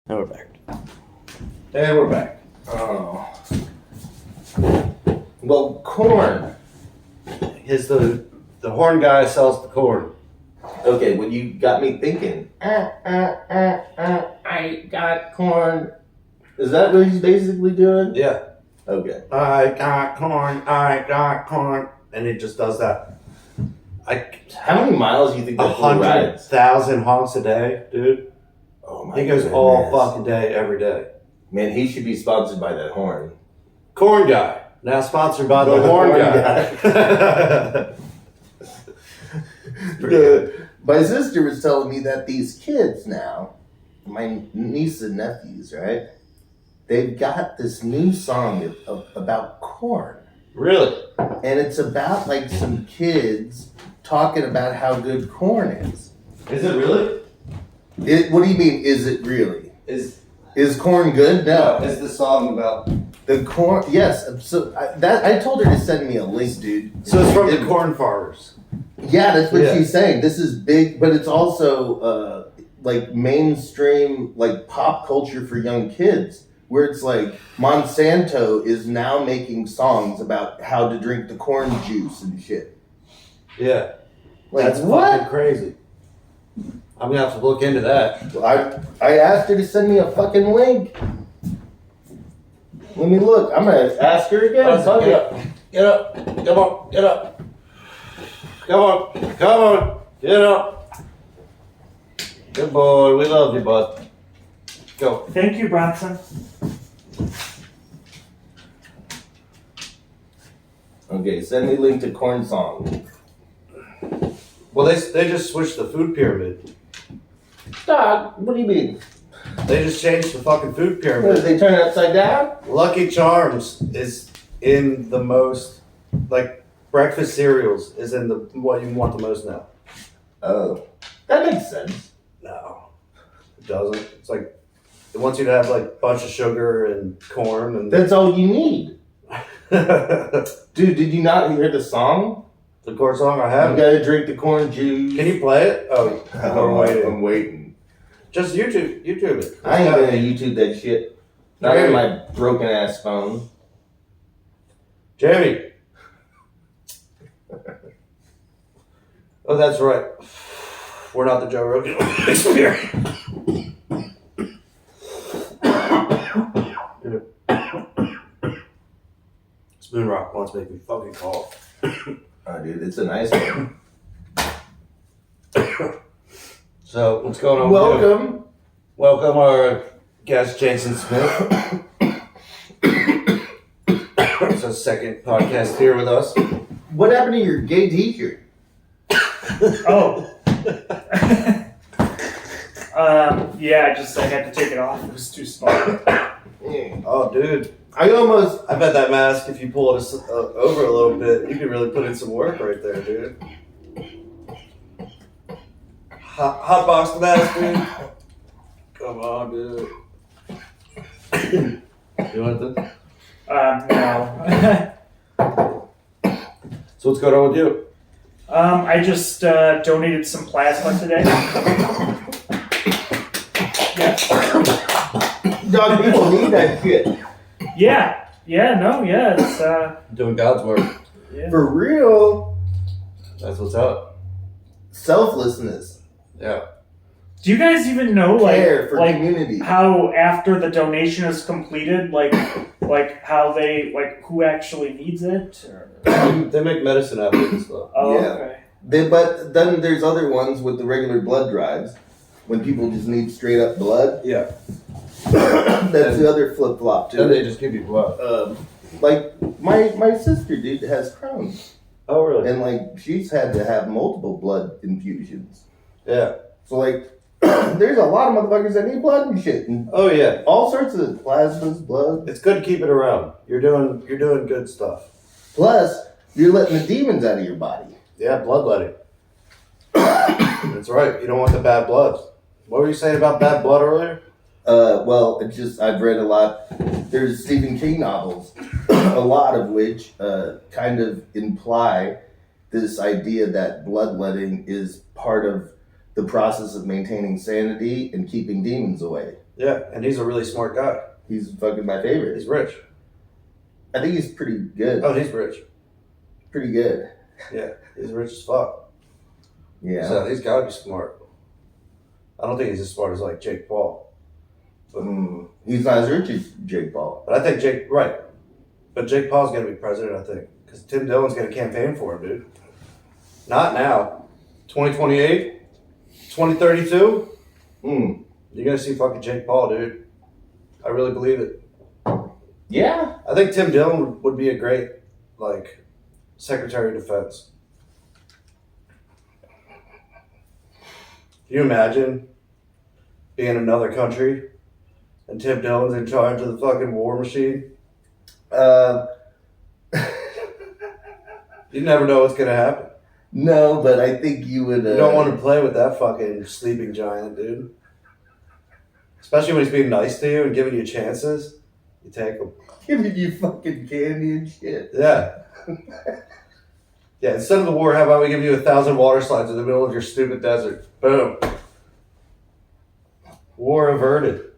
Now we're back. And we're back. Oh. Well, corn. The horn guy sells the corn. Okay, well, you got me thinking. I got corn. Is that what he's basically doing? Yeah. Okay. I got corn. And he just does that. How many miles do you think that fool rides? 100,000 honks a day, dude. Oh my He goes goodness. all fucking day, every day. Man, he should be sponsored by that horn. Corn guy. Now sponsored by the horn guy. My sister was telling me that these kids now, my niece and nephews, right? They've got this new song about corn. Really? And it's about like some kids talking about how good corn is. Is it really? What do you mean, is it really? Is corn good? No. Is the song about... The corn, yes. So I told her to send me a link, dude. So it's from the corn farmers. Yeah, that's what she's saying. This is big, but it's also like mainstream, like pop culture for young kids, where it's like Monsanto is now making songs about how to drink the corn juice and shit. Yeah. Like, that's what? fucking crazy. I'm gonna have to look into that. I asked her to send me a fucking link. Let me look. I'm gonna ask her again. Get up. Come on. Get up. Come on. Get up. Good boy. We love you, bud. Go. Thank you, Bronson. Okay, send me a link to corn song. Well, they just switched the food pyramid. Dog, what do you mean? They just changed the fucking food What, pyramid. did they turn it upside down? Lucky Charms is in the most, like, breakfast cereals is in the what you want the most now. Oh, that makes sense. No, it doesn't. It's like it wants you to have like a bunch of sugar and corn and. That's all you need. The Dude, did you not hear the song? corn song I You have. gotta drink the corn juice. Can you play it? Oh, I'm waiting. Just YouTube it. I ain't gonna YouTube that shit. Not on my broken ass phone. Jamie. Oh, that's right. We're not the Joe Rogan experience. Spoon Rock wants to make me fucking call. Oh, dude, it's a nice one. So, what's going on with you? Welcome. Welcome our guest, Jason Smith. It's our second podcast here with us. What happened to your gay t-shirt? Oh. Yeah, I had to take it off. It was too small. Oh, dude. I bet that mask, if you pull it over a little bit, you could really put in some work right there, dude. Hot box the mask, dude. Come on, dude. You want this? No. So what's going on with you? I just donated some plasma today. Yes. Dog, people need that shit. Yeah. It's Doing God's work. yeah. For real. That's what's up. Selflessness. Yeah. Do you guys even know Care for community. how after the donation is completed, like how they who actually needs it? Or... They make medicine out of it and stuff. Oh, Yeah. okay. But then there's other ones with the regular blood drives when people just need straight up blood. Yeah. That's the other flip flop too. Then they just give you blood. Like my sister, dude, has Crohn's, Oh, really? and like she's had to have multiple blood infusions. Yeah. So like, there's a lot of motherfuckers that need blood and shit, and Oh, yeah. all sorts of plasmas, blood. It's good to keep it around. You're doing good stuff. Plus, you're letting the demons out of your body. Yeah, bloodletting. That's right. You don't want the bad blood. What were you saying about bad blood earlier? Well, it's just I've read a lot. There's Stephen King novels, a lot of which kind of imply this idea that bloodletting is part of the process of maintaining sanity and keeping demons away. Yeah, and he's a really smart guy. He's fucking my favorite. He's rich. I think he's pretty good. Oh, he's rich. Pretty good. Yeah, he's rich as fuck. Yeah. So he's got to be smart. I don't think he's as smart as like Jake Paul. He's not as rich as Jake Paul. But I think But Jake Paul's going to be president, I think. Because Tim Dillon's going to campaign for him, dude. Not now. 2028? 2032? You're going to see fucking Jake Paul, dude. I really believe it. Yeah. I think Tim Dillon would be a great, like, Secretary of Defense. Can you imagine being in another country and Tim Dillon's in charge of the fucking war machine? You never know what's going to happen. No, but I think you would... You don't want to play with that fucking sleeping giant, dude. Especially when he's being nice to you and giving you chances. You take him. Giving you fucking candy and shit. Yeah. Yeah, instead of the war, how about we give you 1,000 water slides in the middle of your stupid desert? Boom. War averted.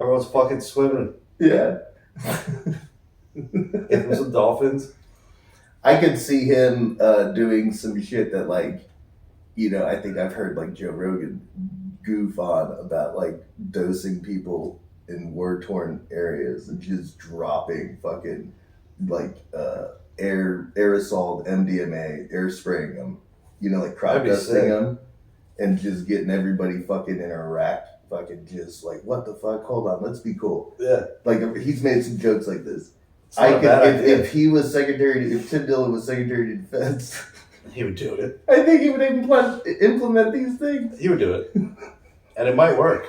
Everyone's fucking swimming. Yeah. Give them some dolphins. I could see him doing some shit that, like, you know, I think I've heard, like, Joe Rogan goof on about, like, dosing people in war-torn areas and just dropping fucking, like, aerosol MDMA, air spraying them, you know, like crop dusting them, and just getting everybody fucking in Iraq fucking just like, what the fuck? Hold on, let's be cool. Yeah. Like, he's made some jokes like this. If Tim Dillon was Secretary of Defense, he would do it. I think he would implement these things. He would do it. And it might work.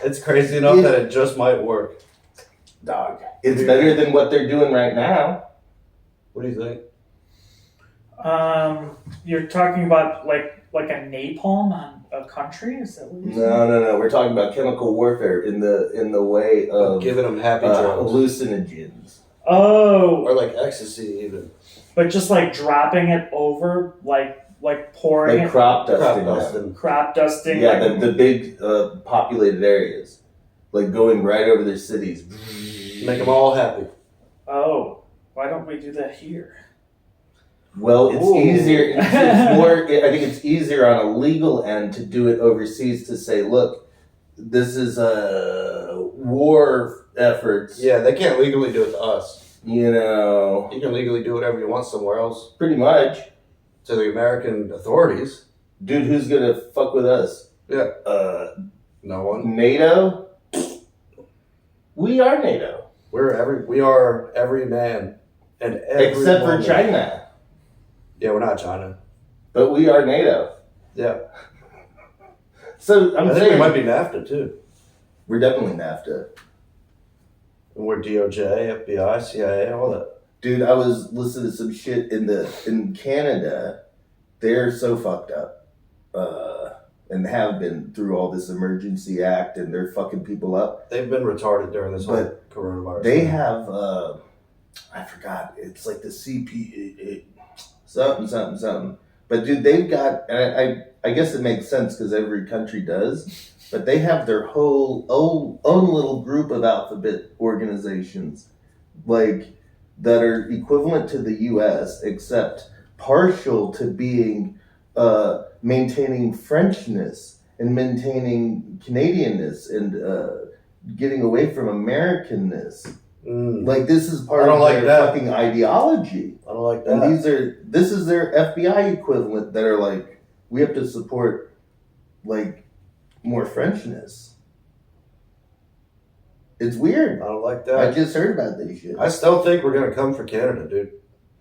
It's crazy enough that it just might work. Dog. It's better than what they're doing right now. What do you think? You're talking about like a napalm on a country? Is that what you're saying? No. We're talking about chemical warfare in the way of giving them happy drugs, hallucinogens. Oh, or like ecstasy, even. But just like dropping it over, like pouring Like it, crop dusting. crop dusting. Yeah, like, the big populated areas, like going right over their cities. Make them all happy. Oh, why don't we do that here? Well, it's easier. It's more. I think it's easier on a legal end to do it overseas. To say, look, this is a war efforts. Yeah, they can't legally do it to us. You know, You can legally do whatever you want somewhere else. pretty much. To the American authorities. Dude, who's gonna fuck with us? Yeah. No one. NATO. We are NATO. We are every man and every Except woman. for China. Yeah, we're not China. But we are NATO. Yeah. So I think we might be NAFTA too. We're definitely NAFTA. And we're DOJ, FBI, CIA, all that. Dude, I was listening to some shit in Canada. They're so fucked up. And have been through all this emergency act, and they're fucking people up. They've been retarded during this whole coronavirus. They have I forgot, it's like the CP something. But dude, they've got, and I guess it makes sense because every country does, but they have their whole own little group of alphabet organizations, like, that are equivalent to the US, except partial to being maintaining Frenchness and maintaining Canadianness and getting away from Americanness. Like, this is part of their fucking ideology. I don't like that. And this is their FBI equivalent that are like, we have to support, like, more Frenchness. It's weird. I don't like that. I just heard about this shit. I still think we're gonna come for Canada, dude.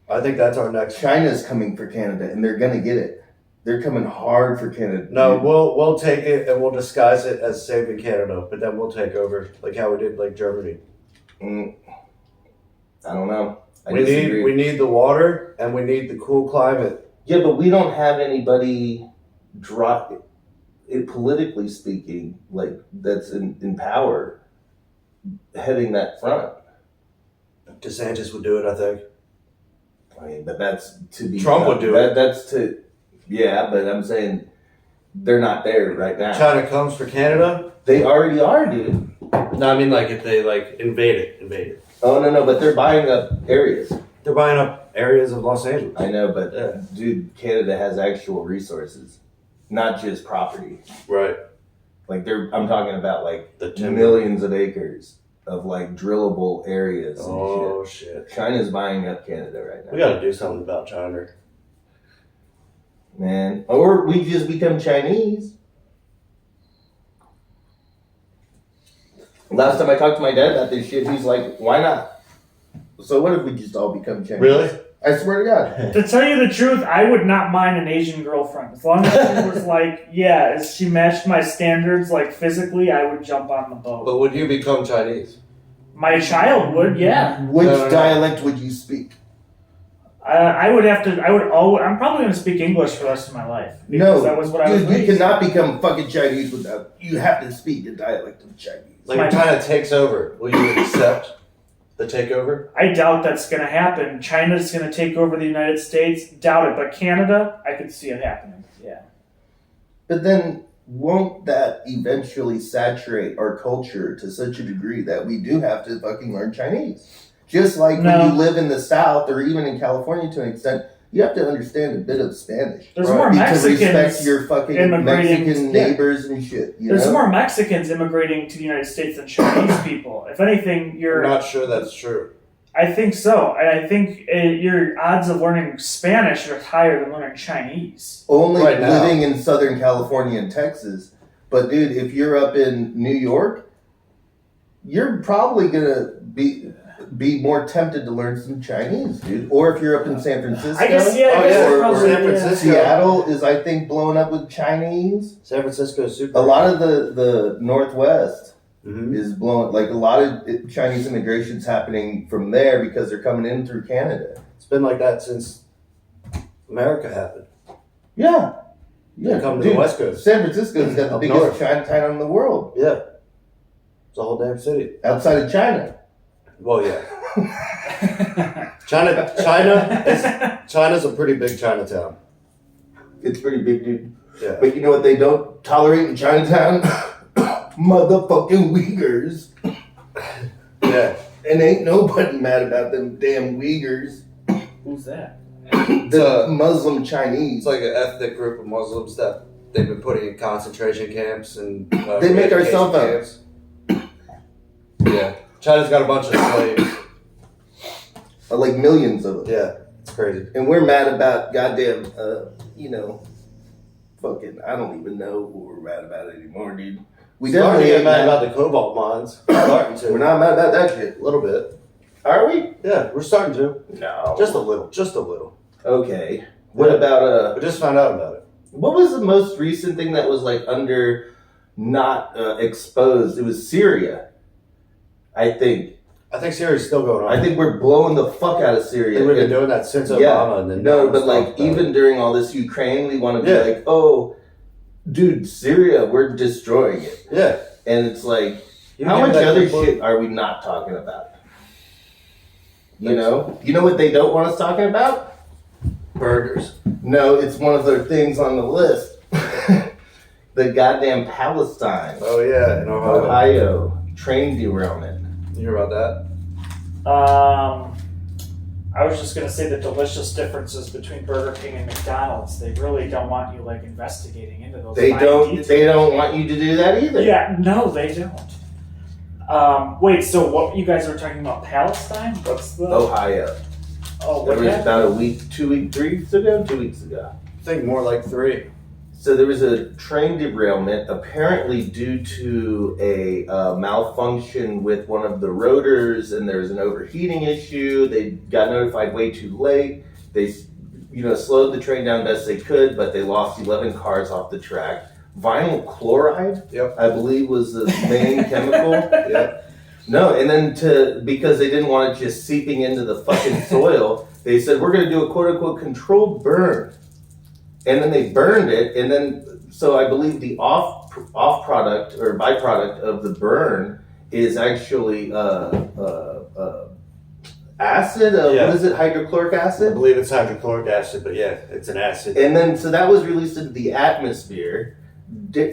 I think that's our next. China's coming for Canada, and they're gonna get it. They're coming hard for Canada. No, we'll take it and we'll disguise it as saving Canada, but then we'll take over, like how we did, like Germany. I don't know. We need the water and we need the cool climate. Yeah, but we don't have anybody drop it, politically speaking, like, that's in power heading that front. DeSantis would do it, I think. I mean, but that's to be Trump would do it. That's to, yeah, but I'm saying they're not there right now. China comes for Canada? They already are, dude. No, I mean like if they like invade it. Oh no, but they're buying up areas. They're buying up areas of Los Angeles. I know, but Yeah. dude, Canada has actual resources, not just property. Right. Like I'm talking about like The timber. millions of acres of like drillable areas. And Oh shit. shit. China's buying up Canada right now. We gotta do something about China. Man, or we just become Chinese. Last time I talked to my dad about this shit, he's like, "Why not?" So what if we just all become Chinese? Really? I swear to God. To tell you the truth, I would not mind an Asian girlfriend. As long as she was like, yeah, as she matched my standards, like physically, I would jump on the boat. But would you become Chinese? My child would, yeah. Which No. dialect would you speak? I would have to. I'm probably going to speak English for the rest of my life. No, that was what I was dude, you raised. cannot become fucking Chinese without. You have to speak the dialect of Chinese. Like if China takes over, will you accept the takeover? I doubt that's going to happen. China's going to take over the United States. Doubt it. But Canada, I could see it happening. Yeah. But then, won't that eventually saturate our culture to such a degree that we do have to fucking learn Chinese? Just like No. when you live in the South or even in California to an extent, you have to understand a bit of Spanish. There's Right. more To Mexicans respect your fucking immigrating- Mexican yeah. neighbors and shit. You There's know? more Mexicans immigrating to the United States than Chinese people. If anything, I'm not sure that's true. I think so. And I think your odds of learning Spanish are higher than learning Chinese. Only Right now. living in Southern California and Texas. But dude, if you're up in New York, you're probably gonna be more tempted to learn some Chinese, dude. Or if you're up in San Francisco, I guess, yeah, Oh, I guess yeah, it's probably, San Francisco. Seattle is, I think, blowing up with Chinese. San Francisco is super. A lot of the Northwest Mhm. is blowing, like a lot of Chinese immigration's happening from there because they're coming in through Canada. It's been like that since America happened. Yeah. They come to dude, the West Coast. San Francisco's got the Up biggest north. Chinatown in the world, Yeah. It's a whole damn city. outside of China. Well, yeah. China's a pretty big Chinatown. It's pretty big, dude. Yeah. But you know what they don't tolerate in Chinatown? Motherfucking Uyghurs. Yeah. And ain't nobody mad about them damn Uyghurs. Who's that? The Muslim Chinese. It's like an ethnic group of Muslims that they've been putting in concentration camps and They make our re-education cell phones. camps. Yeah. China's got a bunch of slaves. Like millions of them. Yeah. It's crazy. And we're mad about goddamn, fucking, I don't even know what we're mad about anymore, dude. We Starting to definitely get ain't mad about the cobalt mines. Starting to. We're not mad about that shit. A little bit. Are we? Yeah, we're starting to. No. Just a little. Just a little. Okay. What about, I just found out about it. what was the most recent thing that was like under, not exposed? It was Syria, I think. I think Syria's still going on. I think we're blowing the fuck out of Syria. They've been And- doing that since Yeah. Obama. And then No, no but one's like talked about even it. during all this Ukraine, we want to be Yeah. like, oh, dude, Syria, we're destroying it. Yeah. And it's like, You how give much that other people- shit are we not talking about? You Thanks. know? You know what they don't want us talking about? Burgers. No, it's one of their things on the list. The goddamn Palestine, Oh yeah, in Ohio. Ohio train derailment. You hear about that? I was just gonna say the delicious differences between Burger King and McDonald's. They really don't want you like investigating into those. They fine don't. details. They don't want you to do that either. Yeah, no, they don't. Wait, so what you guys were talking about Palestine? What's the? Ohio. Oh, There what was happened? about a week, 2 weeks, 3 weeks ago, 2 weeks ago. I think more like 3. So there was a train derailment, apparently due to a malfunction with one of the rotors, and there was an overheating issue. They got notified way too late. They, slowed the train down best they could, but they lost 11 cars off the track. Vinyl chloride, Yep. I believe, was the main chemical. Yeah. No, and then because they didn't want it just seeping into the fucking soil, they said we're going to do a quote unquote controlled burn. And then they burned it, and then so I believe the off product or byproduct of the burn is actually acid. Yeah. What is it? Hydrochloric I acid. believe it's hydrochloric acid, but yeah, it's an acid. And then so that was released into the atmosphere.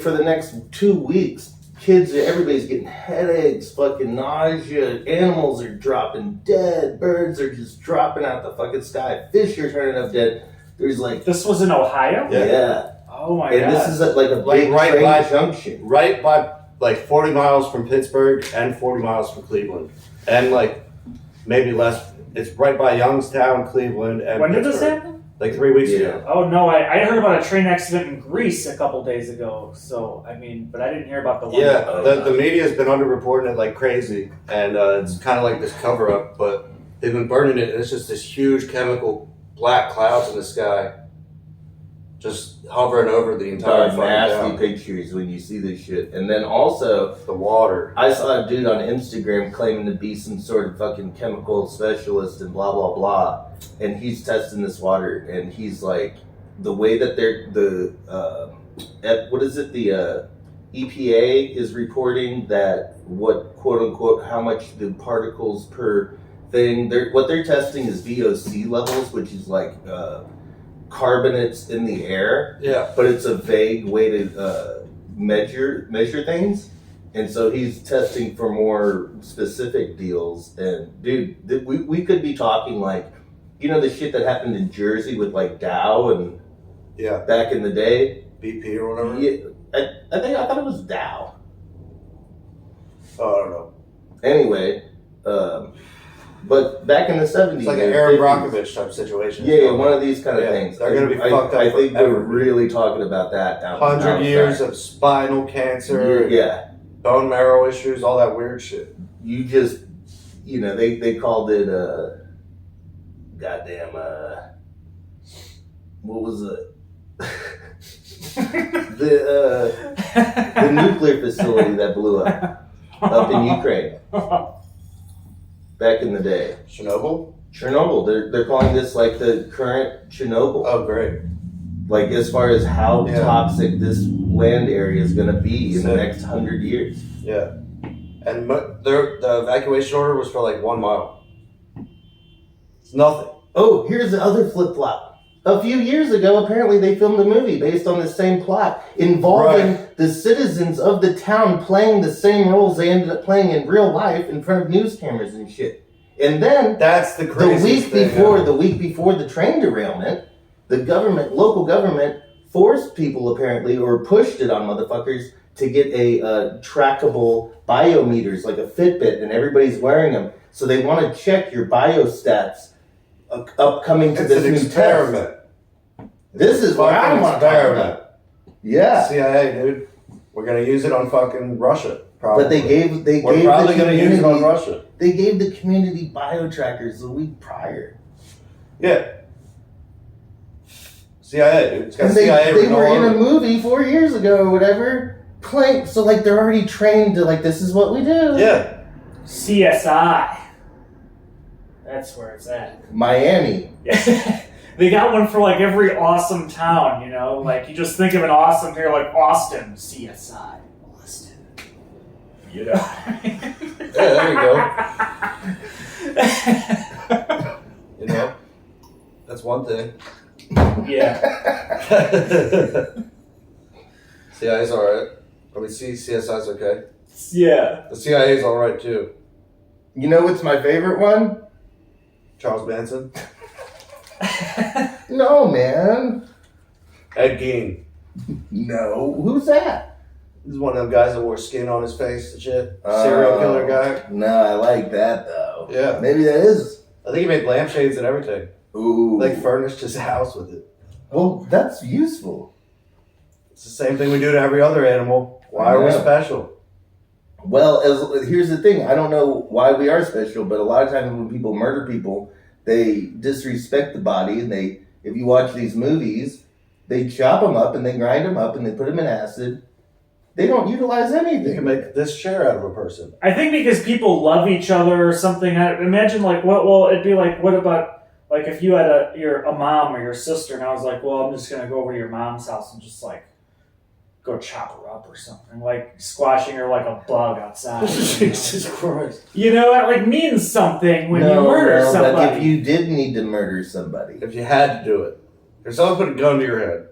for the next 2 weeks, everybody's getting headaches, fucking nausea, animals are dropping dead, birds are just dropping out the fucking sky, fish are turning up dead. There's like... This was in Ohio? Yeah. Oh my god. And this is like a big train junction. Right by, like, 40 miles from Pittsburgh and 40 miles from Cleveland. And, like, maybe less. It's right by Youngstown, Cleveland, and When did Pittsburgh. this happen? Like 3 weeks ago. Oh no, I heard about a train accident in Greece a couple days ago. So I mean, but I didn't hear about the one. Yeah, the media's been underreporting it like crazy, and it's kind of like this cover up. But they've been burning it, and it's just this huge chemical black clouds in the sky, just hovering over the entire fucking nasty town. pictures when you see this shit. And then also The water. I saw a dude on Instagram claiming to be some sort of fucking chemical specialist and blah blah blah, and he's testing this water, and he's like, the way that the EPA is reporting that what quote unquote how much the particles per thing, what they're testing is VOC levels, which is like carbonates in the air. Yeah. But it's a vague way to measure things. And so he's testing for more specific deals. And dude, we could be talking like, you know, the shit that happened in Jersey with like Dow and back in the day. BP or whatever. Yeah, I thought it was Dow. Oh, I don't know. Anyway, but back in the 70s, It's like an Aaron Brockovich type situation. Yeah, one of these kind of things. They're going to be fucked up. I think forever. we're really talking about that now. 100 years of spinal cancer. Yeah. Bone marrow issues, all that weird shit. You just, you know, they called it, goddamn, what was it? the nuclear facility that blew up in Ukraine back in the day. Chernobyl. They're calling this like the current Chernobyl. Oh, great. Like as far as how toxic this land area is going to be in the next 100 years. Yeah. And the evacuation order was for like 1 mile. It's nothing. Oh, here's the other flip-flop. A few years ago, apparently they filmed a movie based on the same plot involving the citizens of the town playing the same roles they ended up playing in real life in front of news cameras and shit. And then that's the craziest thing. The week before the train derailment, the local government forced people apparently, or pushed it on motherfuckers to get a trackable biometers, like a Fitbit, and everybody's wearing them. So they want to check your biostats upcoming to this new experiment. This is what I want to talk about. Yeah. CIA, dude. We're gonna use it on fucking Russia. Probably. But we're probably gonna use it on Russia. They gave the community bio-trackers the week prior. Yeah. CIA, dude. It's got and CIA. They were in a movie 4 years ago or whatever. Playing, so like they're already trained to like this is what we do. Yeah. CSI. That's where it's at. Miami. They got one for like every awesome town, you know? Like you just think of an awesome here like Austin. CSI. Austin. You know? Yeah, there you go. You know? That's one thing. Yeah. CIA's alright. I mean, CSI's okay. Yeah. The CIA's alright too. You know what's my favorite one? Charles Manson. No, man. Ed Gein. No. Who's that? This is one of them guys that wore skin on his face and shit. Serial killer guy. No, I like that though. Yeah. Maybe that is. I think he made lampshades and everything. Ooh. Like furnished his house with it. Well, that's useful. It's the same thing we do to every other animal. Why are we special? Well, here's the thing. I don't know why we are special, but a lot of times when people murder people, they disrespect the body, and if you watch these movies, they chop them up and they grind them up and they put them in acid. They don't utilize anything. You can make this chair out of a person. I think because people love each other or something. Imagine like it'd be like, what about like if you had a mom or your sister, and I was like, well, I'm just gonna go over to your mom's house and just like go chop her up or something, like squashing her like a bug outside. Jesus Christ! You know, that like means something when you murder somebody. But if you did need to murder somebody, if you had to do it, if someone put a gun to your head,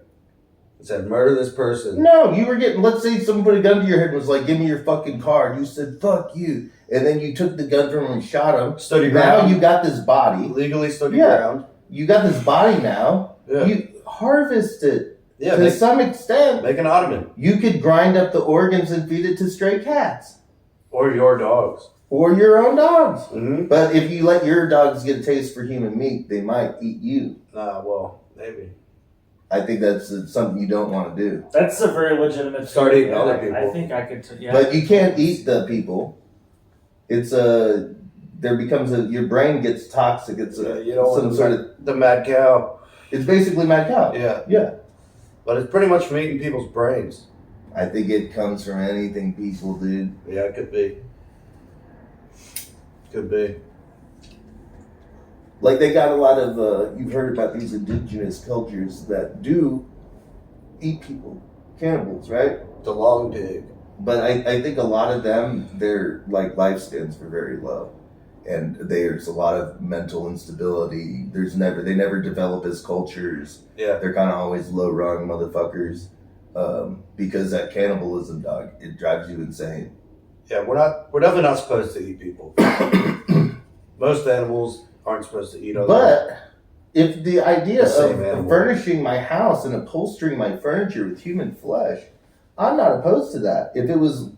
said, murder this person. No, you were getting, let's say someone put a gun to your head and was like, give me your fucking card. You said, fuck you. And then you took the gun from him and shot him. Stood your Now ground. you got this body. Legally stood your ground. You got this body now. Yeah. You harvest it Yeah, to some extent. make an ottoman. You could grind up the organs and feed it to stray cats. Or your dogs. Or your own dogs. Mm-hmm. But if you let your dogs get a taste for human meat, they might eat you. Well, maybe. I think that's something you don't want to do. That's a very legitimate. Start fear. eating other people. I think I could. Yeah. But you can't eat the people. It's your brain gets toxic. It's you don't some want sort of. the mad cow. It's basically mad cow. Yeah. Yeah. But it's pretty much from eating people's brains. I think it comes from anything people do. Yeah, it could be. Could be. Like they got a lot of. You've heard about these indigenous cultures that do eat people, cannibals, right? The long pig. But I think a lot of them, their like lifespans were very low, and there's a lot of mental instability. They never develop as cultures. Yeah. They're kind of always low rung motherfuckers, because that cannibalism, dog, it drives you insane. Yeah, we're definitely not supposed to eat people. Most animals aren't supposed to eat other. But if the idea The same of animal. furnishing my house and upholstering my furniture with human flesh, I'm not opposed to that. If it was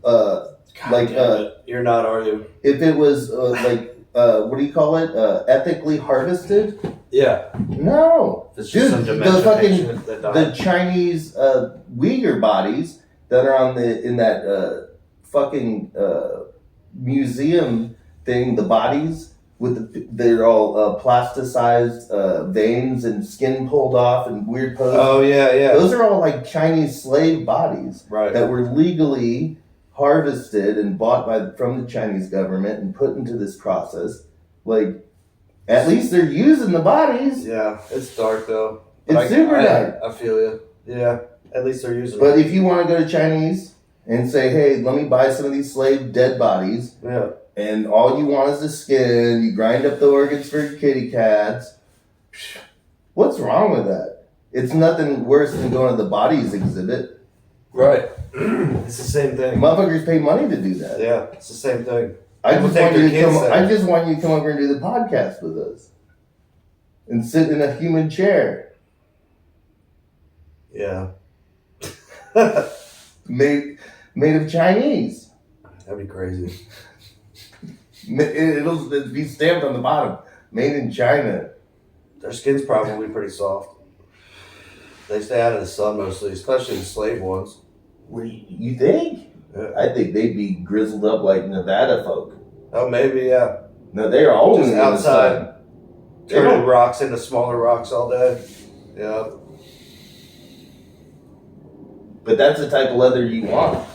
You're not, are you? if it was what do you call it? Ethically harvested? Yeah. No. It's just some Dude, domestication that the died. Chinese Uyghur bodies that are in that fucking museum thing, the bodies they're all plasticized veins and skin pulled off and weird poses. Oh yeah, yeah. Those are all like Chinese slave bodies Right. that were legally harvested and bought from the Chinese government and put into this process. Like, at least they're using the bodies. Yeah, it's dark though. It's super dark. I feel you. Yeah, at least they're using But it. if you want to go to Chinese and say, hey, let me buy some of these slave dead bodies, Yeah. and all you want is the skin, you grind up the organs for your kitty cats, what's wrong with that? It's nothing worse than going to the bodies exhibit. Right. It's the same thing. Motherfuckers pay money to do that. Yeah, it's the same thing. I People just, take want you their to kids come, there. I just want you to come over and do the podcast with us. And sit in a human chair. Yeah. Made of Chinese. That'd be crazy. It'll be stamped on the bottom. Made in China. Their skin's probably pretty soft. They stay out of the sun mostly, especially the slave ones. What do you think? Yeah. I think they'd be grizzled up like Nevada folk. Oh, maybe, yeah. No, they're always Just in the outside. sun. They Turning don't- rocks into smaller rocks all day. Yeah. But that's the type of leather you want.